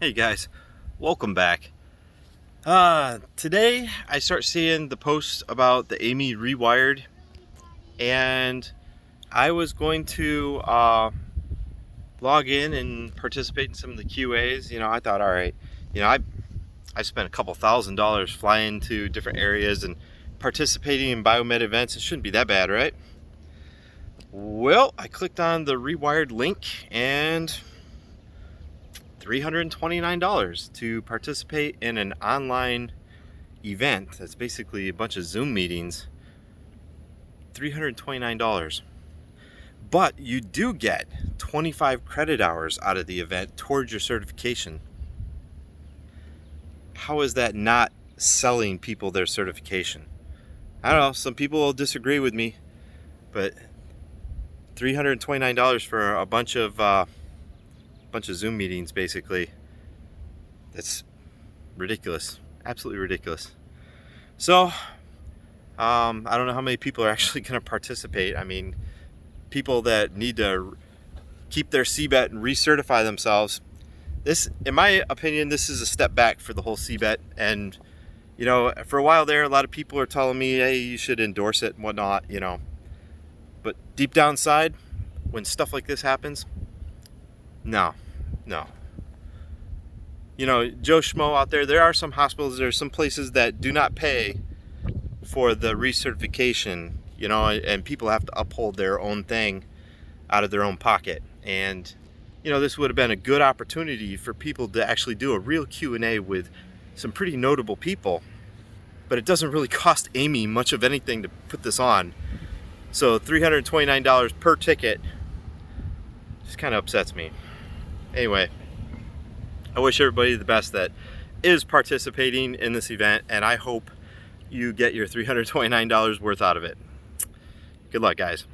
Hey guys, welcome back. Today I start seeing the posts about the AAMI Rewired, and I was going to log in and participate in some of the QAs. I thought, all right, I spent a couple $1,000s flying to different areas and participating in Biomed events. It shouldn't be that bad, right? Well, I clicked on the Rewired link and $329 to participate in an online event that's basically a bunch of Zoom meetings. $329. But you do get 25 credit hours out of the event towards your certification. How is that not selling people their certification? I don't know, some people will disagree with me, but $329 for a bunch of Zoom meetings, basically, that's ridiculous. Absolutely ridiculous. So I don't know how many people are actually going to participate. I mean, people that need to keep their CBET and recertify themselves. This, in my opinion, this is a step back for the whole CBET. And, for a while there, a lot of people are telling me, hey, you should endorse it and whatnot, But deep down inside, when stuff like this happens, no. Joe Schmo out there are some hospitals, there are some places that do not pay for the recertification, and people have to uphold their own thing out of their own pocket. And, this would have been a good opportunity for people to actually do a real Q&A with some pretty notable people. But it doesn't really cost AAMI much of anything to put this on. So $329 per ticket just kind of upsets me. Anyway, I wish everybody the best that is participating in this event, and I hope you get your $329 worth out of it. Good luck, guys.